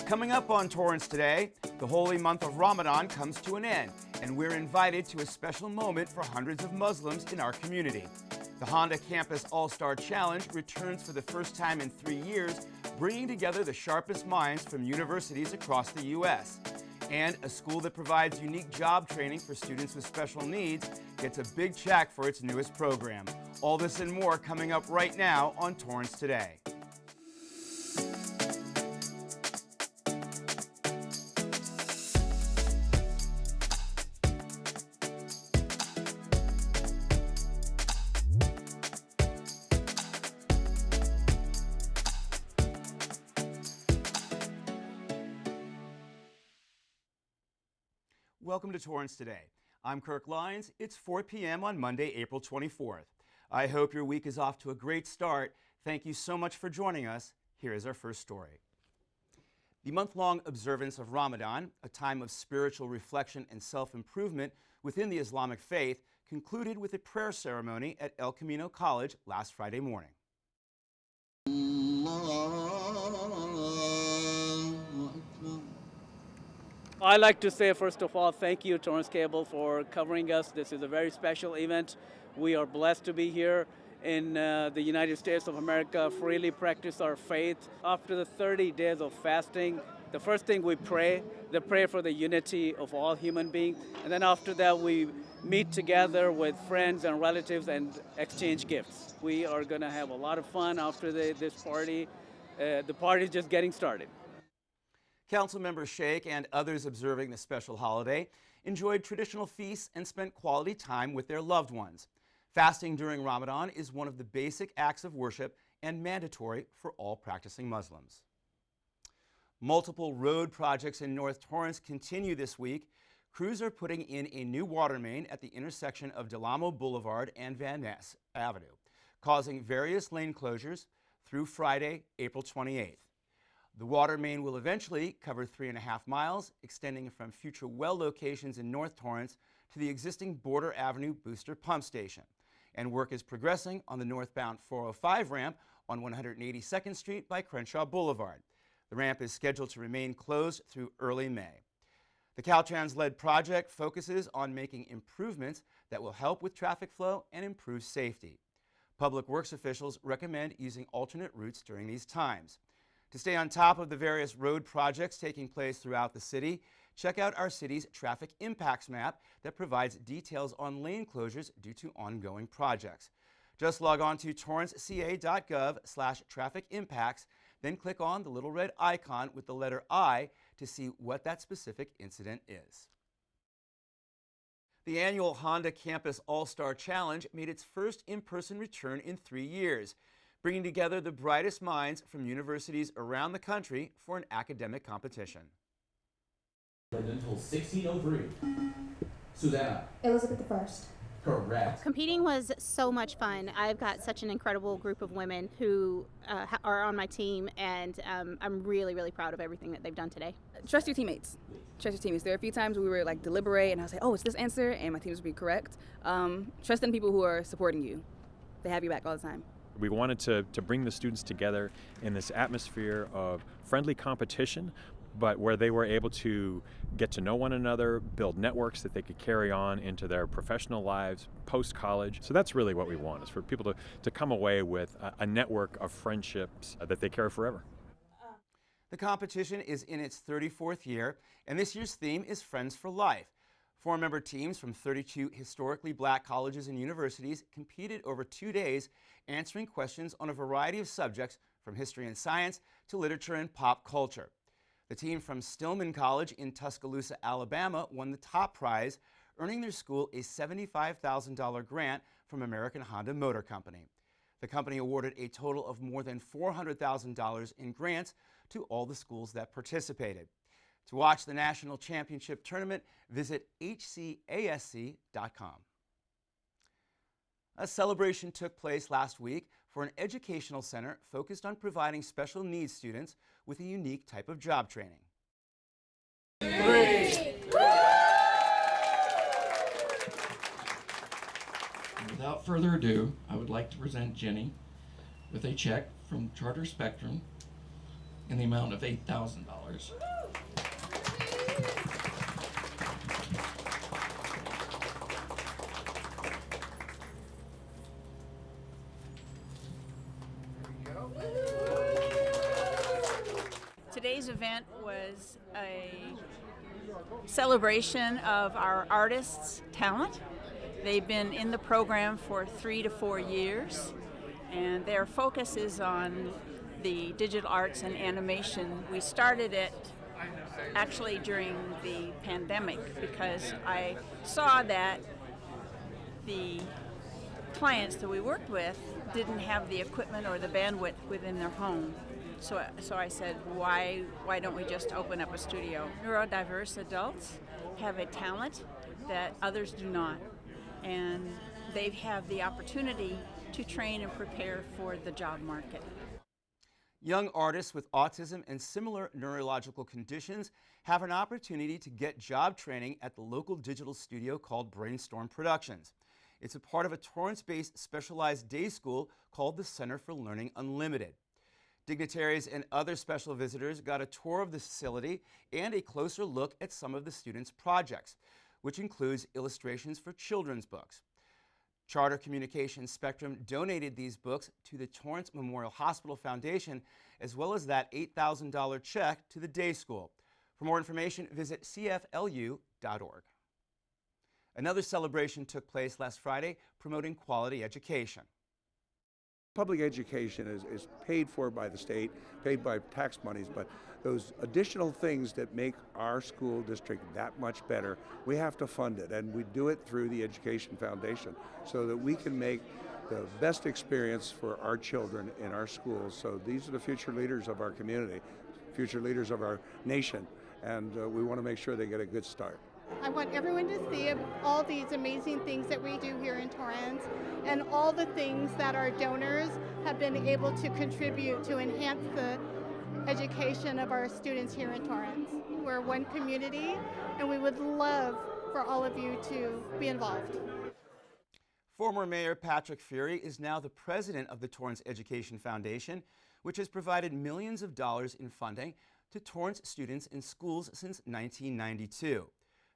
Coming up on Torrance Today, the holy month of Ramadan comes to an end, and we're invited to a special moment for hundreds of Muslims in our community. The Honda Campus All-Star Challenge returns for the first time in 3 years, bringing together the sharpest minds from universities across the U.S. And a school that provides unique job training for students with special needs gets a big check for its newest program. All this and more coming up right now on Torrance Today. Welcome to Torrance Today. I'm Kirk Lyons. It's 4 p.m. on Monday, April 24th. I hope your week is off to a great start. Thank you so much for joining us. Here is our first story. The month-long observance of Ramadan, a time of spiritual reflection and self-improvement within the Islamic faith, concluded with a prayer ceremony at El Camino College last Friday morning. I'd like to say, first of all, thank you, Torrance Cable, for covering us. This is a very special event. We are blessed to be here in the United States of America, freely practice our faith. After the 30 days of fasting, the first thing we pray for the unity of all human beings. And then after that, we meet together with friends and relatives and exchange gifts. We are going to have a lot of fun after this party. The party is just getting started. Councilmember Sheikh and others observing the special holiday enjoyed traditional feasts and spent quality time with their loved ones. Fasting during Ramadan is one of the basic acts of worship and mandatory for all practicing Muslims. Multiple road projects in North Torrance continue this week. Crews are putting in a new water main at the intersection of Delamo Boulevard and Van Ness Avenue, causing various lane closures through Friday, April 28th. The water main will eventually cover 3.5 miles, extending from future well locations in North Torrance to the existing Border Avenue booster pump station. And work is progressing on the northbound 405 ramp on 182nd Street by Crenshaw Boulevard. The ramp is scheduled to remain closed through early May. The Caltrans-led project focuses on making improvements that will help with traffic flow and improve safety. Public Works officials recommend using alternate routes during these times. To stay on top of the various road projects taking place throughout the city, check out our city's traffic impacts map that provides details on lane closures due to ongoing projects. Just log on to torranceca.gov/traffic impacts, then click on the little red icon with the letter I to see what that specific incident is. The annual Honda Campus All-Star Challenge made its first in-person return in 3 years, bringing together the brightest minds from universities around the country for an academic competition. Until 1603. Susanna. Elizabeth I. Correct. Competing was so much fun. I've got such an incredible group of women who are on my team, and I'm really, really proud of everything that they've done today. Trust your teammates. Trust your teammates. There are a few times we were like deliberate, and I was like, oh, it's this answer, and my teammates would be correct. Trust in people who are supporting you. They have you back all the time. We wanted to bring the students together in this atmosphere of friendly competition, but where they were able to get to know one another, build networks that they could carry on into their professional lives post-college. So that's really what we want, is for people to come away with a network of friendships that they carry forever. The competition is in its 34th year, and this year's theme is Friends for Life. 4-member teams from 32 historically black colleges and universities competed over 2 days, answering questions on a variety of subjects from history and science to literature and pop culture. The team from Stillman College in Tuscaloosa, Alabama won the top prize, earning their school a $75,000 grant from American Honda Motor Company. The company awarded a total of more than $400,000 in grants to all the schools that participated. To watch the national championship tournament, visit hcasc.com. A celebration took place last week for an educational center focused on providing special needs students with a unique type of job training. 3. Without further ado, I would like to present Jenny with a check from Charter Spectrum in the amount of $8,000. Today's event was a celebration of our artists' talent. They've been in the program for 3 to 4 years, and their focus is on the digital arts and animation. We started it actually during the pandemic because I saw that the clients that we worked with didn't have the equipment or the bandwidth within their home. So I said, why don't we just open up a studio? Neurodiverse adults have a talent that others do not, and they have the opportunity to train and prepare for the job market. Young artists with autism and similar neurological conditions have an opportunity to get job training at the local digital studio called Brainstorm Productions. It's a part of a Torrance-based specialized day school called the Center for Learning Unlimited. Dignitaries and other special visitors got a tour of the facility and a closer look at some of the students' projects, which includes illustrations for children's books. Charter Communications Spectrum donated these books to the Torrance Memorial Hospital Foundation, as well as that $8,000 check to the day school. For more information, visit cflu.org. Another celebration took place last Friday promoting quality education. Public education is paid for by the state, paid by tax monies, but those additional things that make our school district that much better, we have to fund it, and we do it through the Education Foundation so that we can make the best experience for our children in our schools. So these are the future leaders of our community, future leaders of our nation, and we want to make sure they get a good start. I want everyone to see all these amazing things that we do here in Torrance and all the things that our donors have been able to contribute to enhance the education of our students here in Torrance. We're one community, and we would love for all of you to be involved. Former Mayor Patrick Fury is now the president of the Torrance Education Foundation, which has provided millions of dollars in funding to Torrance students in schools since 1992.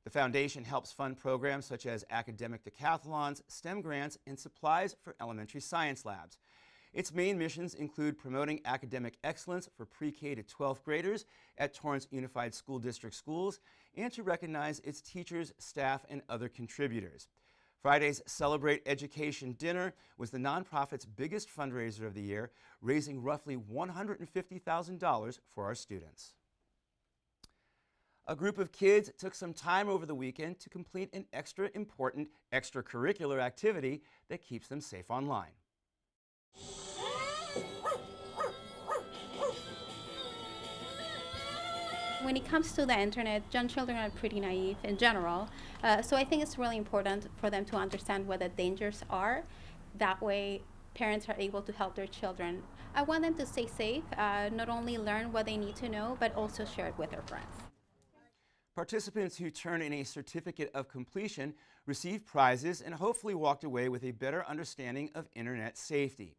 The foundation helps fund programs such as academic decathlons, STEM grants, and supplies for elementary science labs. Its main missions include promoting academic excellence for pre-K to 12th graders at Torrance Unified School District schools and to recognize its teachers, staff, and other contributors. Friday's Celebrate Education Dinner was the nonprofit's biggest fundraiser of the year, raising roughly $150,000 for our students. A group of kids took some time over the weekend to complete an extra important extracurricular activity that keeps them safe online. When it comes to the internet, young children are pretty naive in general, so I think it's really important for them to understand what the dangers are. That way, parents are able to help their children. I want them to stay safe, not only learn what they need to know, but also share it with their friends. Participants who turn in a certificate of completion received prizes and hopefully walked away with a better understanding of internet safety.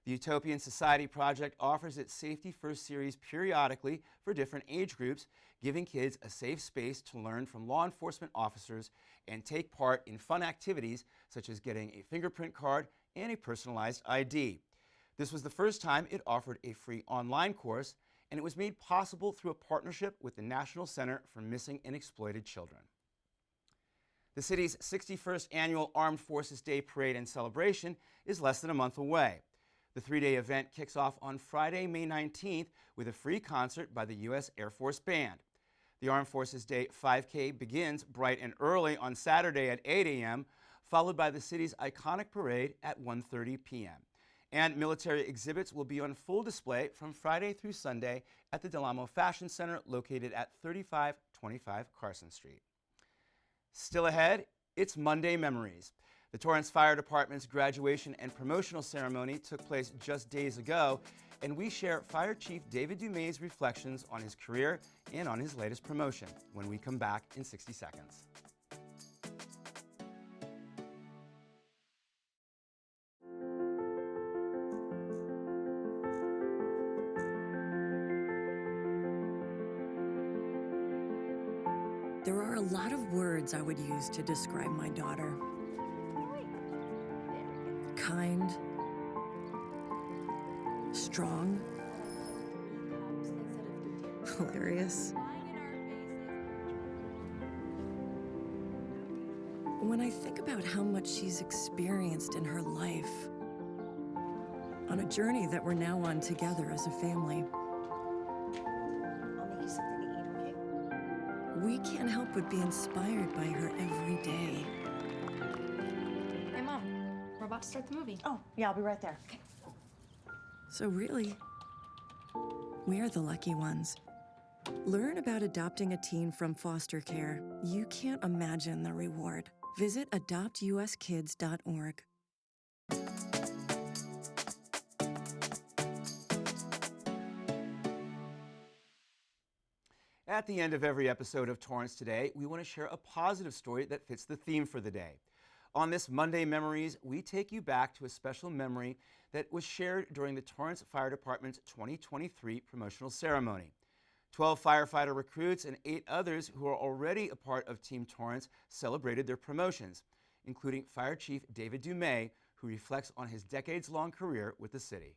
The Utopian Society Project offers its Safety First series periodically for different age groups, giving kids a safe space to learn from law enforcement officers and take part in fun activities such as getting a fingerprint card and a personalized ID. This was the first time it offered a free online course, and it was made possible through a partnership with the National Center for Missing and Exploited Children. The city's 61st annual Armed Forces Day Parade and celebration is less than a month away. The three-day event kicks off on Friday, May 19th with a free concert by the U.S. Air Force Band. The Armed Forces Day 5K begins bright and early on Saturday at 8 a.m., followed by the city's iconic parade at 1:30 p.m. And military exhibits will be on full display from Friday through Sunday at the Del Amo Fashion Center located at 3525 Carson Street. Still ahead, it's Monday Memories. The Torrance Fire Department's graduation and promotional ceremony took place just days ago, and we share Fire Chief David Dumay's reflections on his career and on his latest promotion when we come back in 60 seconds. There are a lot of words I would use to describe my daughter. Kind, strong, hilarious. When I think about how much she's experienced in her life, on a journey that we're now on together as a family, I'll make you something to eat, okay? we can't help but be inspired by her every day. Hey, Mom, we're about to start the movie. Oh, yeah, I'll be right there. Okay. So really, we're the lucky ones. Learn about adopting a teen from foster care. You can't imagine the reward. Visit adoptuskids.org. At the end of every episode of Torrance Today, we want to share a positive story that fits the theme for the day. On this Monday Memories, we take you back to a special memory that was shared during the Torrance Fire Department's 2023 promotional ceremony. 12 firefighter recruits and 8 others who are already a part of Team Torrance celebrated their promotions, including Fire Chief David Dumais, who reflects on his decades-long career with the city.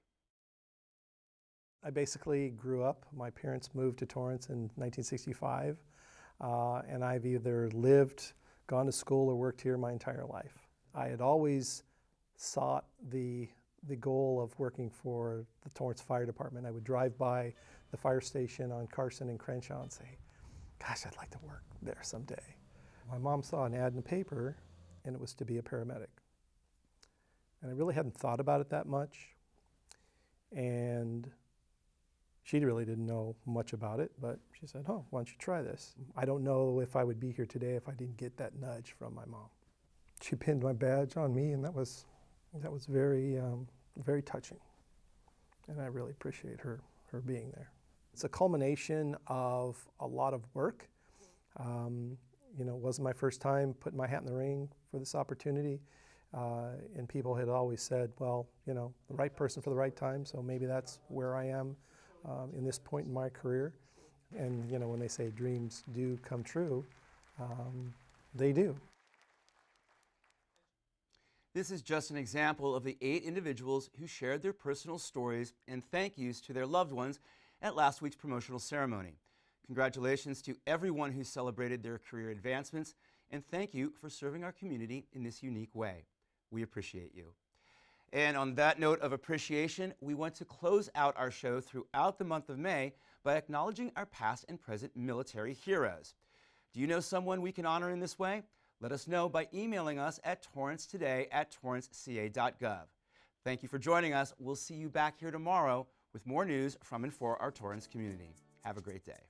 I basically grew up. My parents moved to Torrance in 1965, and I've either lived, gone to school, or worked here my entire life. I had always sought the goal of working for the Torrance Fire Department. I would drive by the fire station on Carson and Crenshaw and say, gosh, I'd like to work there someday. My mom saw an ad in the paper, and it was to be a paramedic. And I really hadn't thought about it that much. And she really didn't know much about it, but she said, oh, why don't you try this? I don't know if I would be here today if I didn't get that nudge from my mom. She pinned my badge on me, and that was very, very touching. And I really appreciate her being there. It's a culmination of a lot of work. You know, it wasn't my first time putting my hat in the ring for this opportunity. And people had always said, well, you know, the right person for the right time, so maybe that's where I am in this point in my career. And, you know, when they say dreams do come true, they do. This is just an example of the 8 individuals who shared their personal stories and thank yous to their loved ones at last week's promotional ceremony. Congratulations to everyone who celebrated their career advancements, and thank you for serving our community in this unique way. We appreciate you. And on that note of appreciation, we want to close out our show throughout the month of May by acknowledging our past and present military heroes. Do you know someone we can honor in this way? Let us know by emailing us at torrancetoday@torranceca.gov. Thank you for joining us. We'll see you back here tomorrow with more news from and for our Torrance community. Have a great day.